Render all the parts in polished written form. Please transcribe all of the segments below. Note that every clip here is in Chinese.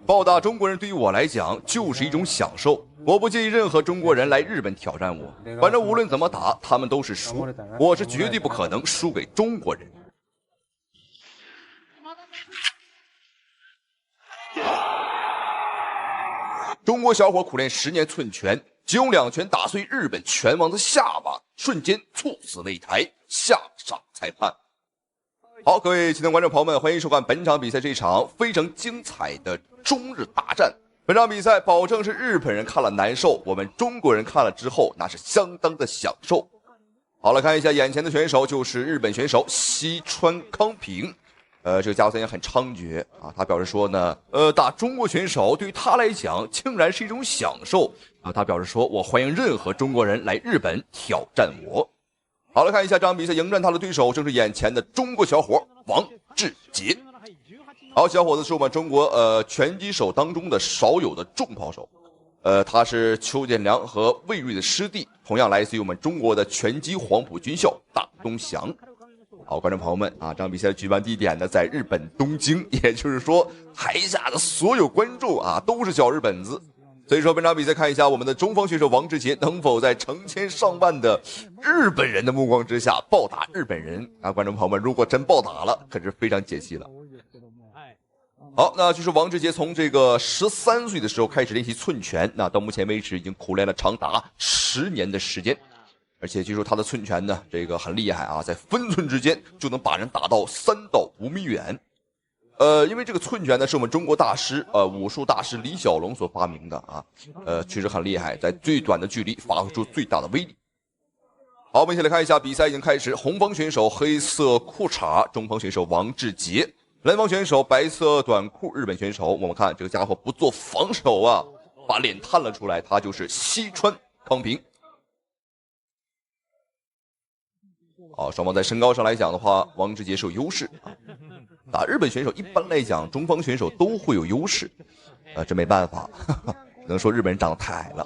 报答中国人对于我来讲就是一种享受，我不介意任何中国人来日本挑战我，反正无论怎么打，他们都是输，我是绝对不可能输给中国人。中国小伙苦练10年寸拳，只用2拳打碎日本拳王的下巴，瞬间猝死擂台，下场裁判。好，各位亲爱的观众朋友们，欢迎收看本场比赛，这场非常精彩的中日大战。本场比赛保证是日本人看了难受，我们中国人看了之后那是相当的享受。好了，看一下眼前的选手就是日本选手西川康平。这个家伙也很猖獗啊！他表示说呢，打中国选手对于他来讲竟然是一种享受啊！他表示说，我欢迎任何中国人来日本挑战我。好了，看一下这场比赛，迎战他的对手正是眼前的中国小伙王志杰。好，小伙子是我们中国拳击手当中的少有的重炮手，他是邱建良和魏睿的师弟，同样来自于我们中国的拳击黄埔军校大东翔。好，观众朋友们啊，这场比赛的举办地点呢在日本东京，也就是说台下的所有观众啊都是小日本子。所以说本场比赛看一下我们的中方选手王志杰能否在成千上万的日本人的目光之下暴打日本人啊！观众朋友们，如果真暴打了，可是非常解气了。好，那就是王志杰从这个13岁的时候开始练习寸拳，那到目前为止已经苦练了长达10年的时间。而且据说他的寸拳呢，这个很厉害啊，在分寸之间就能把人打到3到5米远。因为这个寸拳呢是我们中国大师武术大师李小龙所发明的啊，确实很厉害，在最短的距离发挥出最大的威力。好，我们一起来看一下比赛已经开始，红方选手黑色裤衩，中方选手王志杰，蓝方选手白色短裤日本选手。我们看这个家伙不做防守啊，把脸探了出来，他就是西川康平。好，双方在身高上来讲的话，王志杰是有优势啊。打日本选手一般来讲，中方选手都会有优势，这没办法，只能说日本人长得太矮了。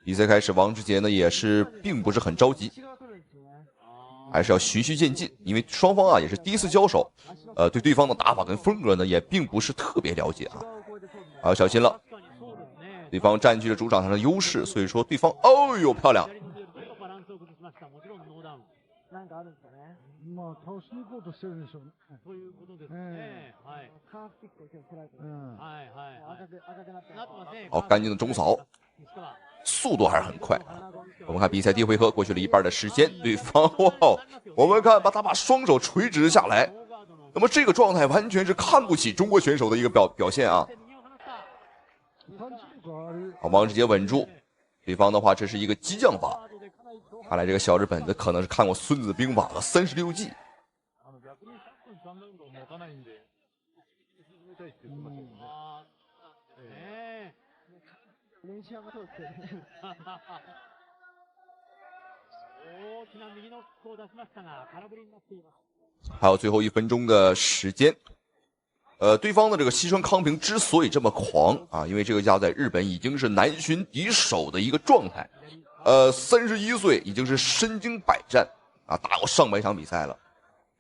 比赛开始，王志杰呢也是并不是很着急，还是要循序渐进，因为双方啊也是第一次交手，对对方的打法跟风格呢也并不是特别了解啊，要小心了，对方占据了主场上的优势，所以说对方哦呦漂亮。好，干净的中扫，速度还是很快。我们看比赛第一回合过去了一半的时间，对方哇，我们看他把双手垂直下来，那么这个状态完全是看不起中国选手的一个表现啊。好，王志杰稳住，对方的话这是一个激将法，看来这个小日本子可能是看过《孙子兵法》的36计。还有最后1分钟的时间，对方的这个西川康平之所以这么狂啊，因为这个家伙在日本已经是难寻敌手的一个状态，31岁已经是身经百战啊，打过上百场比赛了，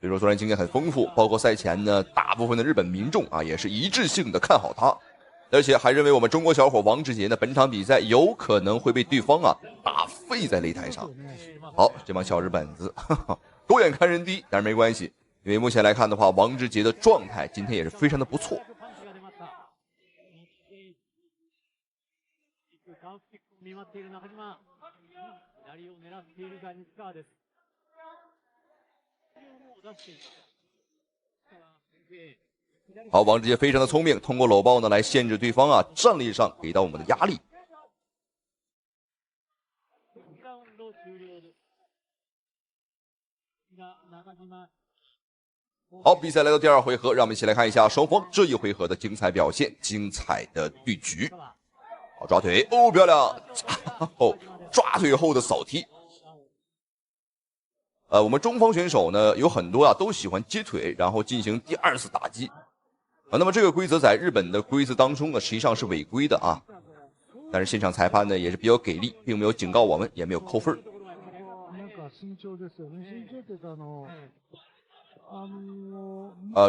所以说虽然经验很丰富，包括赛前呢，大部分的日本民众啊也是一致性的看好他，而且还认为我们中国小伙王志杰呢本场比赛有可能会被对方啊打废在擂台上。好，这帮小日本子狗眼看人低，但是没关系，因为目前来看的话，王志杰的状态今天也是非常的不错。好，王志杰非常的聪明，通过搂抱呢来限制对方啊战力上给到我们的压力。好，比赛来到第2回合，让我们一起来看一下双方这一回合的精彩表现，精彩的对局。好，抓腿，哦，漂亮！哦，抓腿后的扫踢。我们中方选手呢有很多啊都喜欢接腿，然后进行第二次打击。那么这个规则在日本的规则当中呢，实际上是违规的啊。但是现场裁判呢也是比较给力，并没有警告我们，也没有扣分。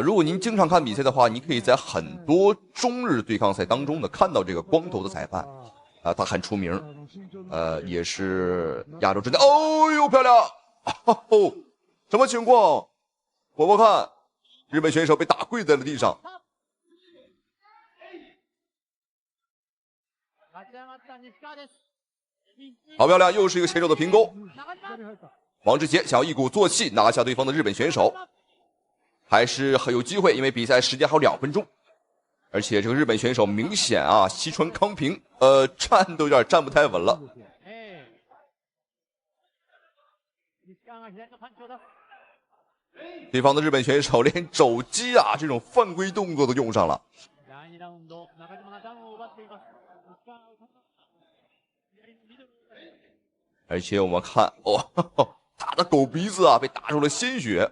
如果您经常看比赛的话，你可以在很多中日对抗赛当中呢看到这个光头的裁判，他很出名，也是亚洲之内。哦呦，漂亮！哦，什么情况？我看，日本选手被打跪在了地上。好漂亮，又是一个前手的平勾。王志杰想要一鼓作气拿下对方的日本选手，还是很有机会，因为比赛时间还有2分钟。而且这个日本选手明显啊，西川康平站都有点站不太稳了。对方的日本选手连肘击啊这种犯规动作都用上了。而且我们看打的狗鼻子啊被打出了鲜血。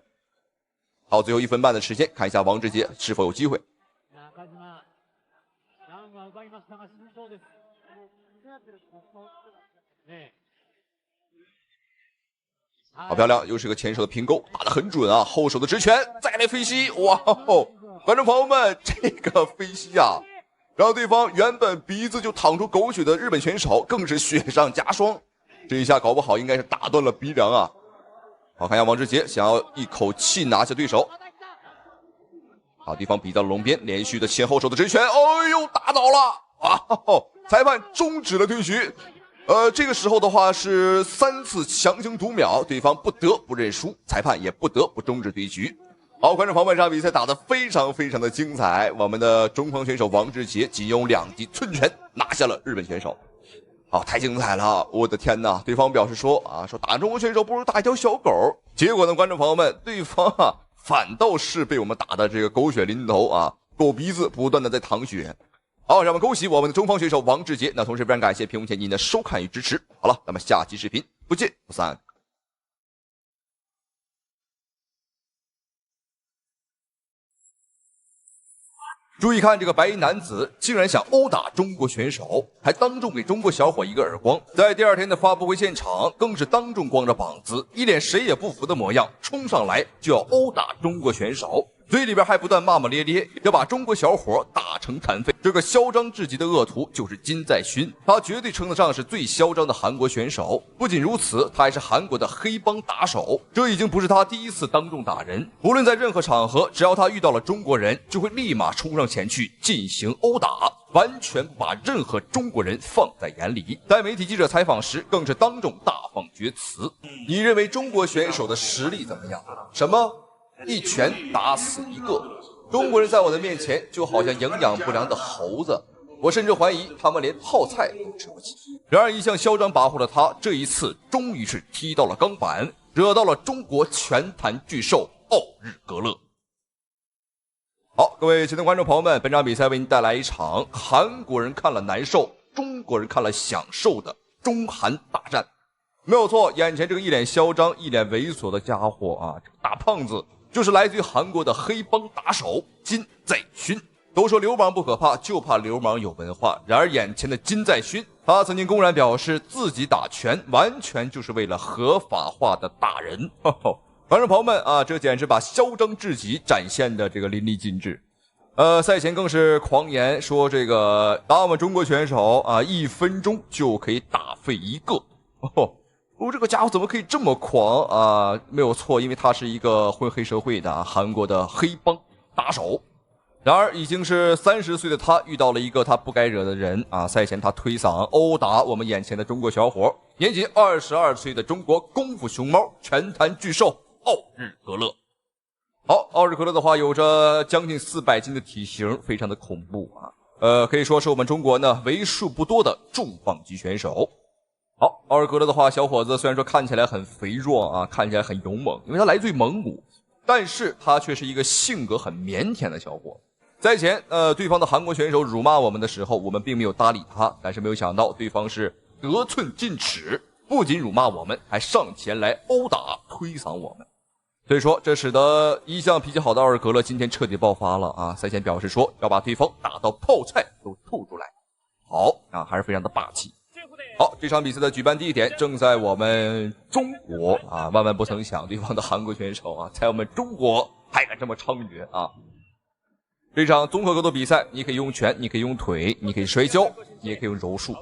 好，最后1分半的时间，看一下王志杰是否有机会。好漂亮，又是个前手的平勾，打得很准啊！后手的直拳，再来飞膝，哇！观众朋友们，这个飞膝啊，让对方原本鼻子就淌出狗血的日本选手更是雪上加霜。这一下搞不好应该是打断了鼻梁啊！好，看一下王志杰想要一口气拿下对手。好，对方比到了龙边，连续的前后手的直拳，哎呦，打倒了！裁判终止了对局。这个时候的话是3次强行读秒，对方不得不认输，裁判也不得不终止对局。好，观众朋友们，这场比赛打得非常非常的精彩，我们的中方选手王志杰仅用2记寸拳拿下了日本选手。好，太精彩了，我的天哪！对方表示说打中国选手不如打一条小狗，结果呢，观众朋友们，对方反倒是被我们打的这个狗血淋头啊，狗鼻子不断的在淌血。好，让我们恭喜我们的中方选手王志杰。那同时非常感谢屏幕前您的收看与支持。好了，咱们下期视频不见不散。注意看，这个白衣男子竟然想殴打中国选手，还当众给中国小伙一个耳光。在第2天的发布会现场，更是当众光着膀子，一脸谁也不服的模样，冲上来就要殴打中国选手，嘴里边还不断骂骂咧咧，要把中国小伙打成残废。这个嚣张至极的恶徒就是金在勋，他绝对称得上是最嚣张的韩国选手。不仅如此，他还是韩国的黑帮打手，这已经不是他第一次当众打人。无论在任何场合，只要他遇到了中国人，就会立马冲上前去进行殴打，完全不把任何中国人放在眼里。在媒体记者采访时，更是当众大放厥词。你认为中国选手的实力怎么样？什么？一拳打死一个中国人，在我的面前就好像营养不良的猴子，我甚至怀疑他们连泡菜都吃不起。然而一向嚣张跋扈的他，这一次终于是踢到了钢板，惹到了中国拳坛巨兽奥日格勒。好，各位亲爱的观众朋友们，本场比赛为您带来一场韩国人看了难受，中国人看了享受的中韩大战。没有错，眼前这个一脸嚣张一脸猥琐的家伙啊，这个大胖子就是来自于韩国的黑帮打手金在勋。都说流氓不可怕，就怕流氓有文化。然而眼前的金在勋，他曾经公然表示自己打拳完全就是为了合法化的打人。观众朋友们啊，这简直把嚣张至极展现的这个淋漓尽致。赛前更是狂言说这个打我们中国选手啊，1分钟就可以打废一个。这个家伙怎么可以这么狂啊？没有错，因为他是一个混黑社会的韩国的黑帮打手。然而已经是30岁的他遇到了一个他不该惹的人啊！赛前他推搡殴打我们眼前的中国小伙，年仅22岁的中国功夫熊猫拳坛巨兽奥日格勒。好，奥日格勒的话有着将近400斤的体型，非常的恐怖啊！可以说是我们中国呢为数不多的重磅级选手。好，奥日格勒的话，小伙子虽然说看起来很肥壮啊，看起来很勇猛，因为他来自于蒙古，但是他却是一个性格很腼腆的小伙。赛前，对方的韩国选手辱骂我们的时候，我们并没有搭理他，但是没有想到对方是得寸进尺，不仅辱骂我们，还上前来殴打、推搡我们。所以说，这使得一向脾气好的奥尔格勒今天彻底爆发了啊！赛前表示说要把对方打到泡菜都吐出来，好啊，还是非常的霸气。好，这场比赛的举办地点正在我们中国啊，万万不曾想，对方的韩国选手啊，在我们中国还敢这么猖獗啊！这场综合格斗比赛，你可以用拳，你可以用腿，你可以摔跤，你也可以用柔术。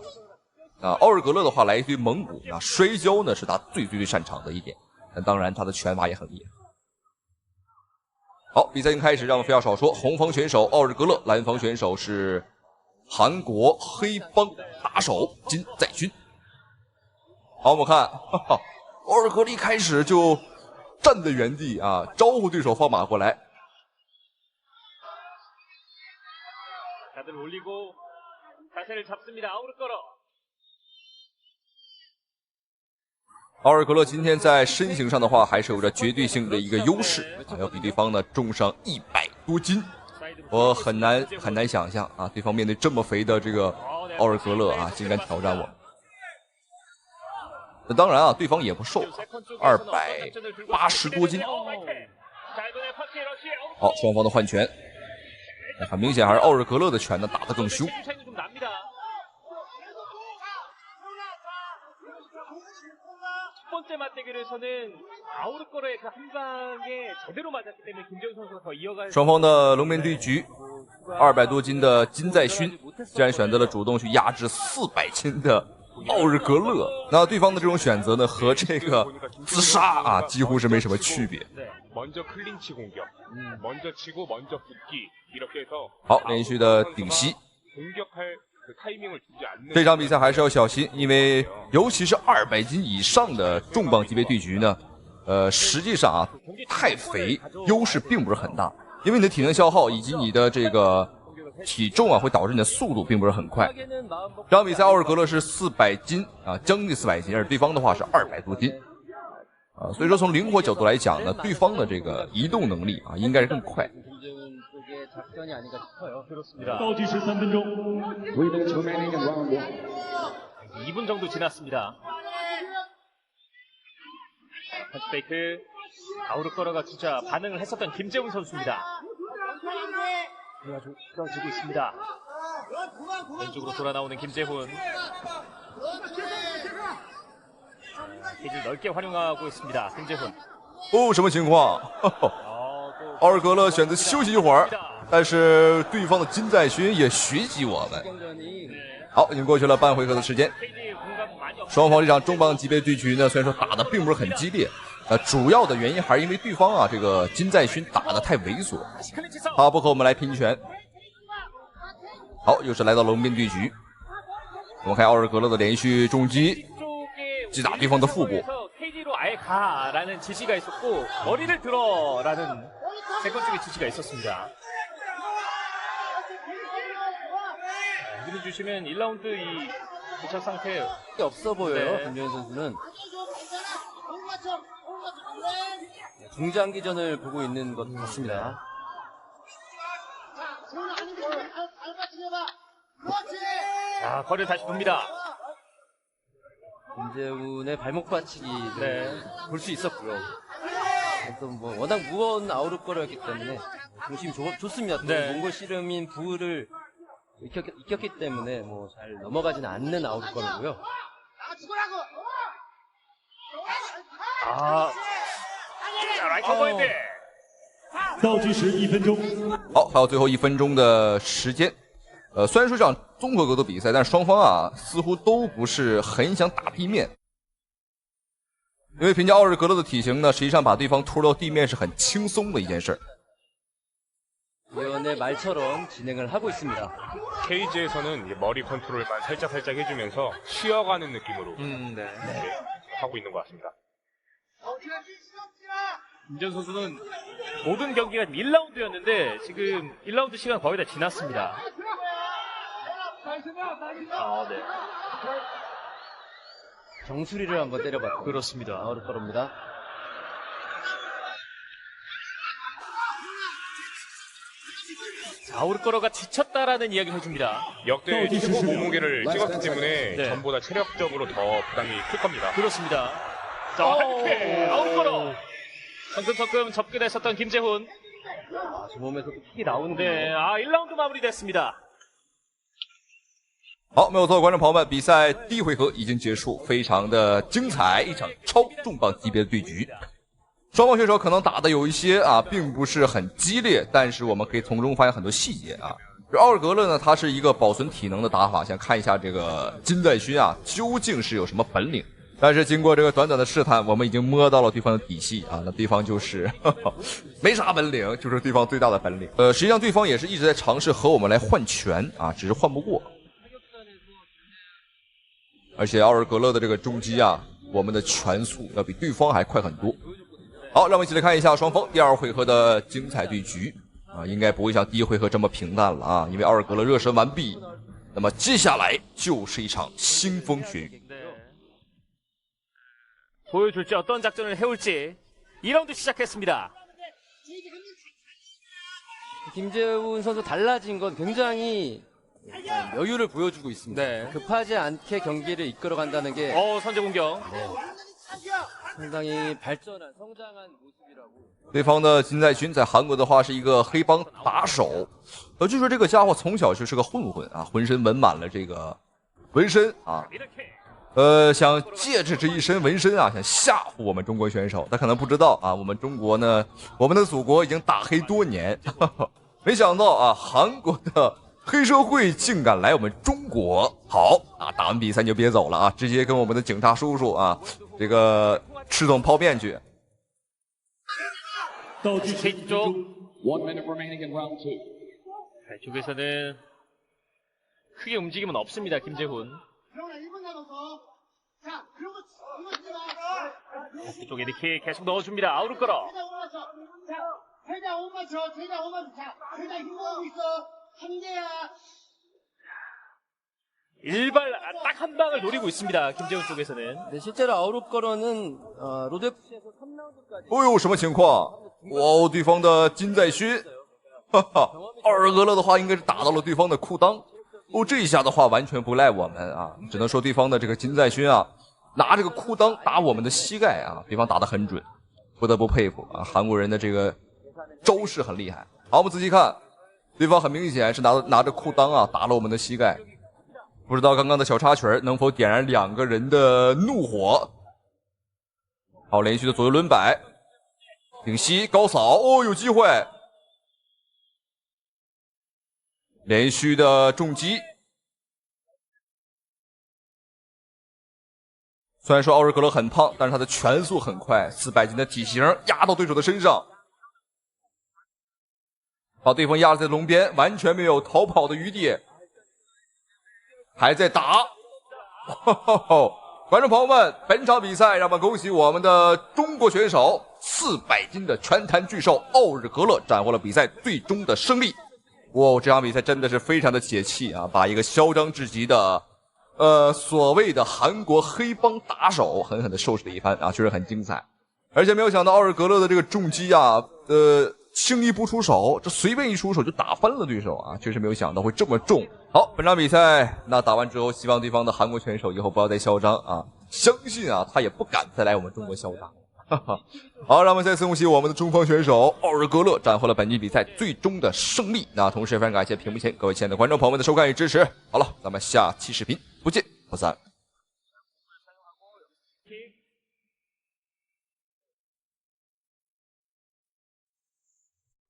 啊，奥尔格勒的话来自于蒙古啊，摔跤呢是他最擅长的一点，但当然他的拳法也很厉害。好，比赛已经开始，让我们废话少说，红方选手奥尔格勒，蓝方选手是韩国黑帮打手金在勋。好，我们看，奥尔格勒一开始就站在原地啊，招呼对手放马过来。 다들 올리고 자세를 잡습니다. 아우르거러. 奥尔格勒今天在身形上的话，还是有着绝对性的一个优势，要比对方呢重上100多斤。我很难想象啊，对方面对这么肥的这个奥尔格勒啊，竟然挑战我。那当然啊，对方也不瘦，280多斤。好，双方的换拳。 很明显，还是奥尔格勒的拳呢打得更凶。双方的龙面对局，200多斤的金在勋竟然选择了主动去压制400斤的奥尔格勒。那对方的这种选择呢，和这个自杀啊几乎是没什么区别。 好，连续的顶膝。这场比赛还是要小心，因为尤其是200斤以上的重磅级别对局呢，实际上啊，太肥优势并不是很大，因为你的体能消耗以及你的这个体重啊，会导致你的速度并不是很快。这场比赛奥尔格勒是400斤啊，将近400斤，而对方的话是200多斤。 啊，所以说从灵活角度来讲呢，对方的这个移动能力啊，应该是更快。倒计时3分钟。2분 정도 지났습니다. 펀치페이크 아우르거러가 진짜 반응을 했었던 김재훈 선수입니다. 끌어지고 있습니다. 왼쪽으로 돌아 나오는 김재훈. 케이지를 넓게 활용하고 있습니다. 김재훈. 哦，什么情况？奥尔格勒选择休息一会儿，但是对方的金在勋也学习我们。好，已经过去了半回合的时间。双方这场重磅级别对局呢，虽然说打的并不是很激烈，主要的原因还是因为对方啊这个金在勋打的太猥琐，他不和我们来拼拳。好，又是来到龙边对局。我们看奥尔格勒的连续重击。 击打对方的腹部。 KG로 아예 가라는 지시가 있었고 머리를 들어라는 세컨 쪽의 지시가 있었습니다. 여기를 주시면 1라운드 이 도착 상태 없어 보여요. 네. 김재훈 선수는 중장기전을 보고 있는 것 같습니다. 자, 거리를 다시 돕니다. 김재훈의 발목 받치기 네. 볼 수 있었고요. 또 뭐 워낙 무거운 아우르거러였기 때문에 중심이 좋습니다. 또 네. 몽골 씨름인 부를 익혔기 때문에 뭐 잘 넘어가지는 않는 아우르거러고요. 아, 자, 라이트 포인트. 倒计时1分钟。好，还有最后1分钟的时间。虽然说这场综合格斗比赛，但是双方啊似乎都不是很想打地面，因为凭借奥尔格勒的体型呢，实际上把对方拖到地面是很轻松的一件事。 예언의 말처럼 진행을 하고 있습니다. 케이지에서는 머리 컨트롤만 살짝 해주면서 쉬어가는 느낌으로 네. 하고 있는 것 같습니다. 김재훈 선수는 모든 경기가 1라운드였는데 지금 1라운드 시간 거의 다 지났습니다. 아, 네. 정수리를 한번 때려봤고 그렇습니다. 아우르거러입니다. 아우르코로가 지쳤다라는 이야기를 해줍니다. 역대 최고 몸무게를 찍었기 때문에 네. 전보다 체력적으로 더 부담이 클 겁니다. 그렇습니다. 자, 아우르코로. 성큼성큼 접근했었던 김재훈. 저 몸에서도 킥이 나오는데. 네, 1라운드 마무리됐습니다. 好，没有错，观众朋友们，比赛第一回合已经结束，非常的精彩，一场超重磅级别的对局。双方选手可能打的有一些并不是很激烈，但是我们可以从中发现很多细节啊。这奥尔格勒呢，他是一个保存体能的打法，想看一下这个金在勋究竟是有什么本领。但是经过这个短短的试探，我们已经摸到了对方的底细那对方就是没啥本领，就是对方最大的本领。实际上对方也是一直在尝试和我们来换拳只是换不过。而且奥尔格勒的这个中击我们的拳速要比对方还快很多。好，让我们一起来看一下双方第二回合的精彩对局应该不会像第一回合这么平淡了因为奥尔格勒热身完毕，那么接下来就是一场腥风血雨。 보여줄지 어떤 작전을 해올지 2라운드 시작했습니다. 김재훈 선수 달라진 건 굉장히 여유를 보여주고 있습니다. 네. 급하지 않게 경기를 이끌어간다는 게 선제 공격. 상당히 발전한 성장한 모습이라고. 对方的金在勋在韩国的话是一个黑帮打手，据说这个家伙从小就是个混混浑身纹满了这个纹身想借着这一身纹身想吓唬我们中国选手。他可能不知道我们中国呢，我们的祖国已经打黑多年，没想到韩国的黑社会竟敢来我们中国。好打完比赛你就别走了直接跟我们的警察叔叔这个吃桶泡面去。 KT 쪽. 쪽에서는 크게 움직임은 없습니다. 김재훈. 쪽에 이렇게 계속 넣어줍니다. 아우르코로. 최대한 못 맞춰. 최대한 힘모으고 있어. 한 개야. 일발 딱 한 방을 노리고 있습니다. 김재훈 쪽에서는. 네, 실제로 아우르코로는 로드FC에서 3라운드까지 哦呦，什么情况？哇，对方的金在勋，奥尔格勒的话应该是打到了对方的裤裆。这一下的话完全不赖我们只能说对方的这个金在勋拿这个裤裆打我们的膝盖对方打得很准，不得不佩服韩国人的这个招式很厉害。好，我们仔细看，对方很明显是拿着裤裆打了我们的膝盖。不知道刚刚的小插曲能否点燃两个人的怒火。好，连续的左右轮摆，顶膝高扫，有机会。连续的重击。虽然说奥尔格勒很胖，但是他的拳速很快，400斤的体型压到对手的身上，把对方压在笼边，完全没有逃跑的余地，还在打。观众朋友们，本场比赛让我们恭喜我们的中国选手400斤的拳坛巨兽奥尔格勒斩获了比赛最终的胜利。哇，这场比赛真的是非常的解气把一个嚣张至极的所谓的韩国黑帮打手狠狠的收拾了一番确实很精彩。而且没有想到奥尔格勒的这个重击轻易不出手，这随便一出手就打翻了对手确实没有想到会这么重。好，本场比赛那打完之后，希望对方的韩国选手以后不要再嚣张相信他也不敢再来我们中国嚣张。好，让我们再次恭喜我们的中方选手奥尔格勒斩获了本期比赛最终的胜利。那同时也非常感谢屏幕前各位亲爱的观众朋友们的收看与支持。好了，咱们下期视频不见不散。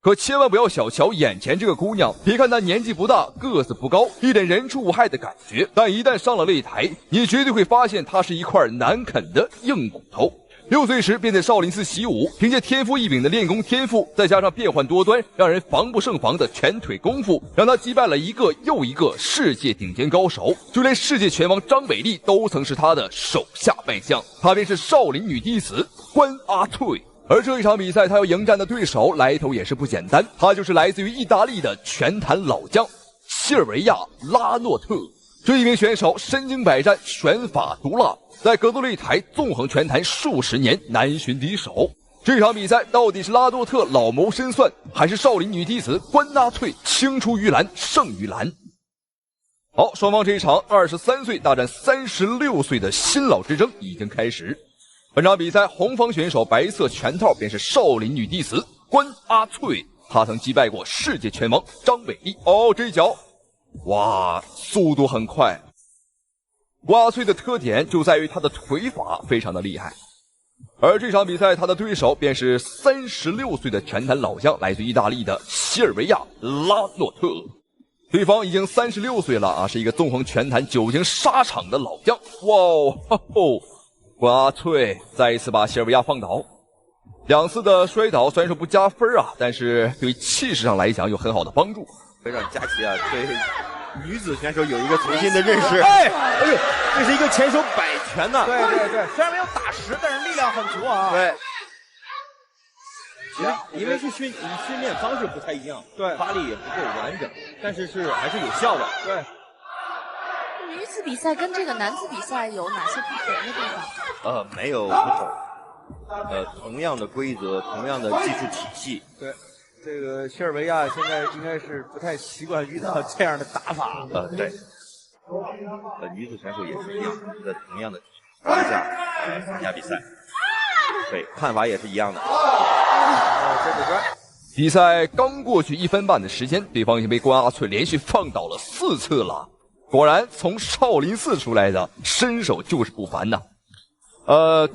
可千万不要小瞧眼前这个姑娘，别看她年纪不大，个子不高，一脸人畜无害的感觉，但一旦上了擂台，你绝对会发现她是一块难啃的硬骨头。6岁时便在少林寺习武，凭借天赋异禀的练功天赋，再加上变幻多端、让人防不胜防的拳腿功夫，让他击败了一个又一个世界顶尖高手，就连世界拳王张伟丽都曾是他的手下败将。他便是少林女弟子关阿翠。而这一场比赛，他要迎战的对手来头也是不简单，他就是来自于意大利的拳坛老将西尔维亚·拉诺特。这一名选手身经百战，拳法毒辣，在格斗擂台纵横拳坛数十年，难寻敌手。这场比赛到底是拉多特老谋深算，还是少林女弟子关阿翠青出于蓝胜于蓝？好，双方这一场23岁大战36岁的新老之争已经开始。本场比赛红方选手白色拳套便是少林女弟子关阿翠，她曾击败过世界拳王张伟丽。哦，这一脚，哇，速度很快。关阿翠的特点就在于她的腿法非常的厉害。而这场比赛，他的对手便是36岁的拳坛老将，来自意大利的西尔维亚·拉诺特。对方已经36岁了啊，是一个纵横拳坛久经沙场的老将。哇哦，关阿翠再一次把西尔维亚放倒。2次的摔倒虽然说不加分啊，但是对气势上来讲有很好的帮助。会让佳琪啊对女子选手有一个重新的认识。哎呦，这是一个前手摆拳呐。对，虽然没有打实，但是力量很足啊。对，因为是训练方式不太一样，对，发力也不够完整，但是还是有效的。对。女子比赛跟这个男子比赛有哪些不同的地方？没有不同。同样的规则，同样的技术体系。对。这个西尔维亚现在应该是不太习惯遇到这样的打法。对。女子选手也是一样的，同样的情况下参加比赛。对，看法也是一样的。比赛刚过去1分半的时间，对方已经被关阿翠连续放倒了4次了。果然，从少林寺出来的身手就是不凡呐。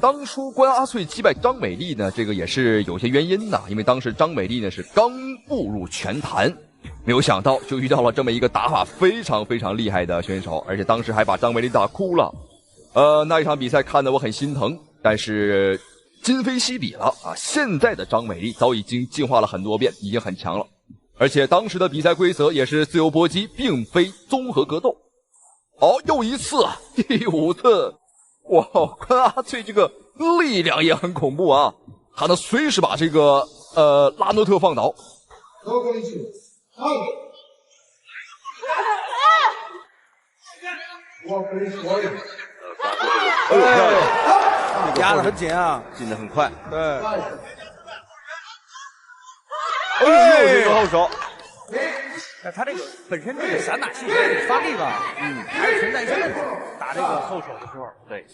当初关阿翠击败张美丽呢，这个也是有些原因的，因为当时张美丽呢是刚步入拳坛，没有想到就遇到了这么一个打法非常非常厉害的选手，而且当时还把张美丽打哭了。那一场比赛看得我很心疼，但是今非昔比了啊！现在的张美丽早已经进化了很多遍，已经很强了，而且当时的比赛规则也是自由搏击，并非综合格斗。又一次，第5次。哇，关阿翠这个力量也很恐怖啊，他能随时把这个拉诺特放倒。压得很紧啊，进得很快。对。这个后手。他这个本身这个散打性发力吧，还是存在一些问题。打这个后手的时候，对，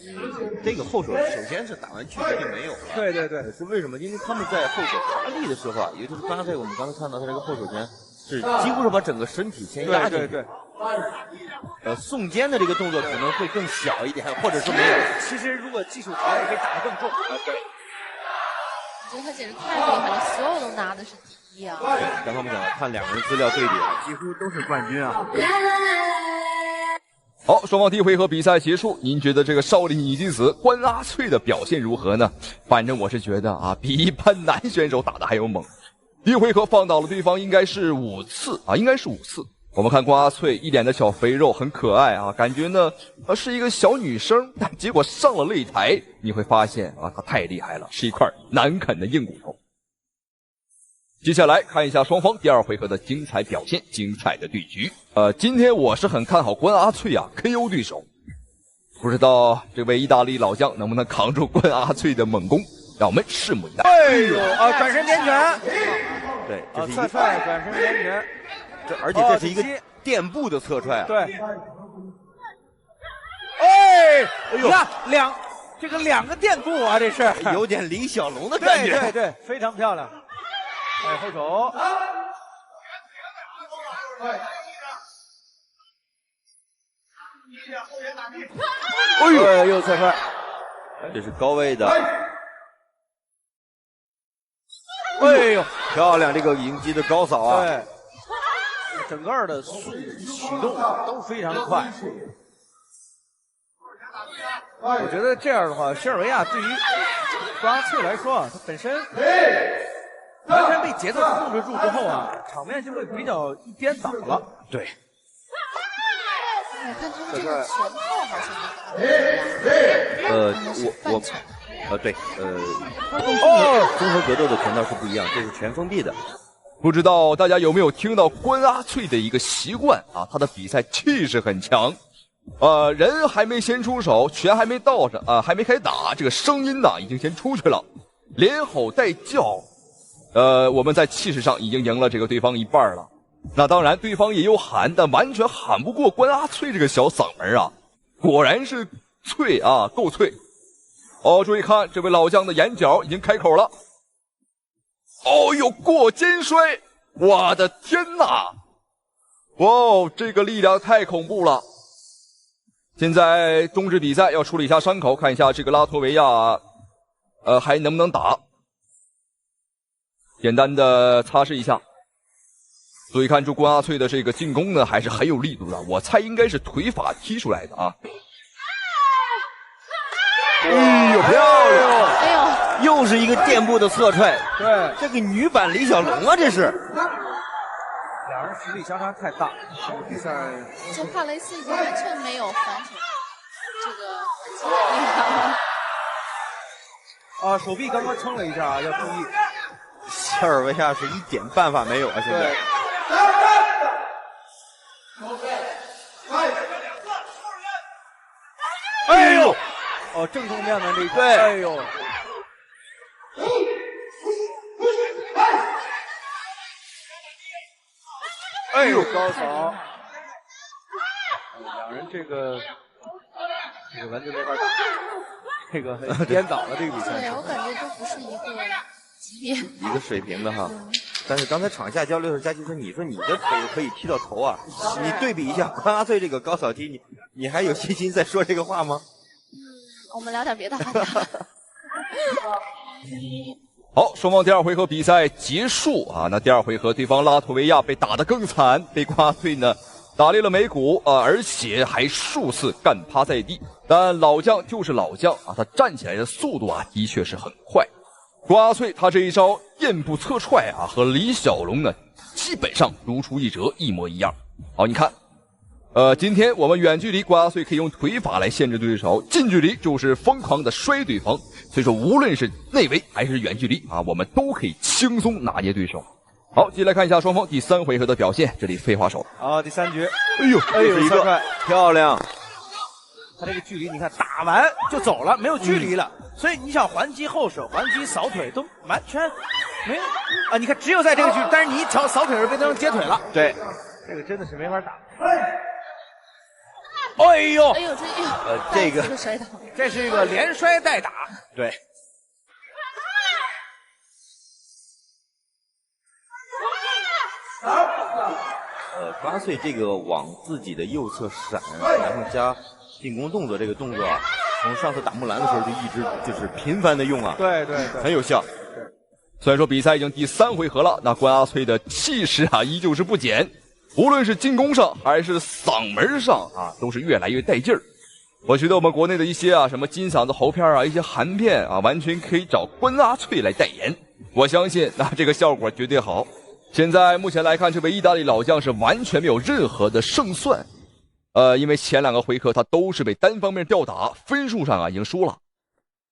这个后手首先是打完去就没有了。对，是为什么？因为他们在后手发力的时候啊，尤其是关阿翠，我们刚才看到他这个后手拳是几乎是把整个身体先压进去。对。送肩的这个动作可能会更小一点，或者说没有。其实如果技术好，也可以打得更重。对。我觉得他简直太厉害了，所有都拿的是第一啊！对，刚才我们讲看2个人资料对比，几乎都是冠军啊。好，双方第一回合比赛结束，您觉得这个少林女弟子关阿翠的表现如何呢？反正我是觉得啊，比一般男选手打的还要猛。第一回合放倒了对方应该是5次啊，应该是5次。我们看关阿翠一脸的小肥肉，很可爱啊，感觉呢是一个小女生，但结果上了擂台，你会发现啊，她太厉害了，是一块难啃的硬骨头。接下来看一下双方第2回合的精彩表现，精彩的对局。今天我是很看好关阿翠啊 KO 对手，不知道这位意大利老将能不能扛住关阿翠的猛攻，让我们拭目以待。哎呦啊，转身连拳，对，这是一个侧转身连拳，而且这是一个垫步的侧踹啊。对。哎呦，你看这个2个垫步啊，这是有点李小龙的感觉。对，非常漂亮。哎，后手。哎呦，又侧踹，这是高位的。哎呦，漂亮！这个迎击的高扫啊。对，整个的速度启动都非常快。我觉得这样的话，西尔维亚对于关阿翠来说啊，他本身完全被节奏控制住之后啊，场面就会比较一边倒了。对。我看他们这个拳套好像对，综合格斗的拳套是不一样，这是全封闭的。不知道大家有没有听到关阿翠的一个习惯啊？他的比赛气势很强，人还没先出手，拳还没到上啊，还没开打，这个声音呢已经先出去了。连吼带叫，我们在气势上已经赢了这个对方一半了。那当然，对方也有喊，但完全喊不过关阿翠这个小嗓门啊！果然是脆啊，够脆。哦，注意看，这位老将的眼角已经开口了。哦呦，过肩摔！我的天哪！哇哦，这个力量太恐怖了。现在终止比赛，要处理一下伤口，看一下这个拉脱维亚，还能不能打？简单的擦拭一下。所以看出关阿翠的这个进攻呢，还是很有力度的。我猜应该是腿法踢出来的啊。哎呦，漂亮！哎呦，又是一个垫步的侧踹。对，这个女版李小龙啊，这是。两人实力相差太大，这个比赛。这帕雷斯已经完全没有反手这个反击的力量了。啊，手臂刚刚撑了一下啊，要注意。塞尔维亚是一点办法没有啊，现在。哎呦！哦，正中面的那个，哎呦！哎呦，高扫！两人这个完全没法打，这个颠倒了这个比赛。对，我感觉都不是一个级别，一个水平的哈。但是刚才场下交流的时候，佳琪说：“你说你的腿可以踢到头啊，你对比一下关阿翠这个高扫踢，你还有信心再说这个话吗？”我们聊点别的话题。好，双方第二回合比赛结束啊。那第二回合，对方拉脱维亚被打得更惨，被关阿翠呢打裂了眉骨啊，而且还数次干趴在地。但老将就是老将啊，他站起来的速度啊，的确是很快。关阿翠他这一招垫步侧踹啊，和李小龙呢基本上如出一辙，一模一样。好，你看。今天我们远距离关阿翠可以用腿法来限制对手，近距离就是疯狂的摔对方。所以说，无论是内围还是远距离啊，我们都可以轻松拿捏对手。好，接下来看一下双方第三回合的表现。这里废话少。好，第三局。哎呦，哎呦，一个漂亮。他这个距离，你看打完就走了，没有距离了。所以你想还击后手、还击扫腿都完全没有啊！你看，只有在这个距离，但是你一瞧扫腿时被对方接腿了。对，这个真的是没法打。哎呦！哎呦，这个摔倒，这是一个连摔带打。对。关阿翠这个往自己的右侧闪，然后加进攻动作，这个动作啊，从上次打木兰的时候就一直就是频繁的用啊。对对对，很有效。虽然说比赛已经第三回合了，那关阿翠的气势啊依旧是不减。无论是进攻上还是嗓门上啊，都是越来越带劲儿。我觉得我们国内的一些什么金嗓子喉片啊，一些韩片啊，完全可以找关阿翠来代言。我相信那这个效果绝对好。现在目前来看，这位意大利老将是完全没有任何的胜算。因为前两个回合他都是被单方面吊打，分数上啊已经输了。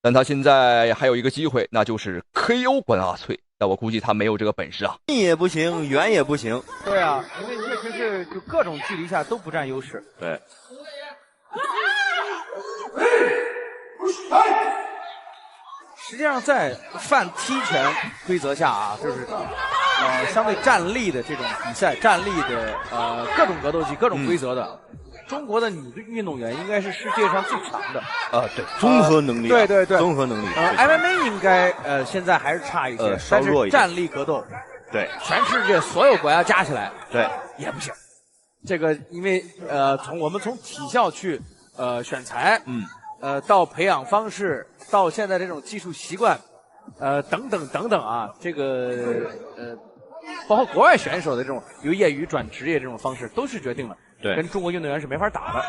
但他现在还有一个机会，那就是 KO 关阿翠。但我估计他没有这个本事啊，近也不行，远也不行。对啊，因为确实是就各种距离下都不占优势。对。实际上，在泛踢拳规则下啊，就是相对站立的这种比赛，站立的各种格斗技、各种规则的。中国的女运动员应该是世界上最强的对，综合能力、对对对，综合能力。MMA 应该现在还是差一些，稍弱一点。但是站立格斗，对，全世界所有国家加起来，对，也不行。这个因为我们从体校去选材，到培养方式，到现在这种技术习惯，等等等等啊，这个包括国外选手的这种由业余转职业这种方式，都是决定了。对，跟中国运动员是没法打的。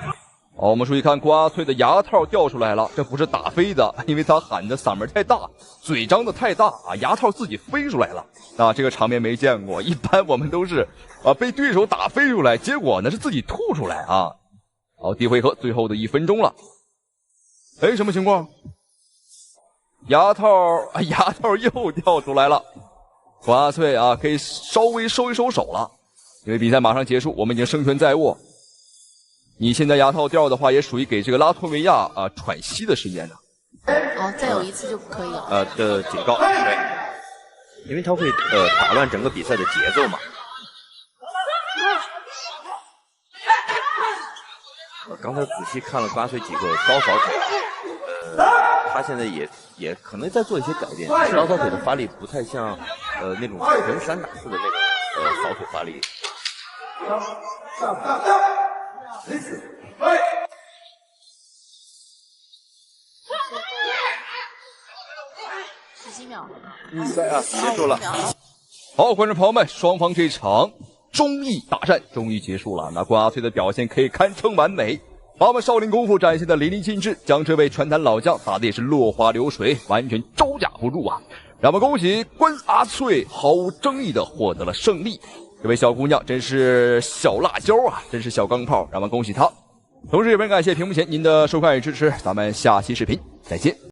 好，我们注意看关阿翠的牙套掉出来了，这不是打飞的，因为他喊的嗓门太大，嘴张的太大啊，牙套自己飞出来了啊，这个场面没见过。一般我们都是被对手打飞出来，结果呢是自己吐出来啊。好，第一回合最后的1分钟了。哎，什么情况？牙套又掉出来了。关阿翠啊，可以稍微收一收手了。因为比赛马上结束，我们已经胜券在握。你现在牙套掉的话，也属于给这个拉脱维亚喘息的时间呢。哦，再有一次就不可以了。的警告，对，因为他会打乱整个比赛的节奏嘛。刚才仔细看了8岁几个高扫腿，他现在也可能在做一些改变，高扫腿的发力不太像那种纯散打式的那种扫腿发力。17秒。结束了。好，观众朋友们，双方这场忠义大战终于结束了。那瓜脆的表现可以堪称完美，把我们少林功夫展现的淋漓尽致，将这位拳坛老将打得也是落花流水，完全招架不住啊！让我们恭喜关阿翠毫无争议的获得了胜利。这位小姑娘真是小辣椒啊，真是小钢炮，让我们恭喜她。同时也非常感谢屏幕前您的收看与支持，咱们下期视频再见。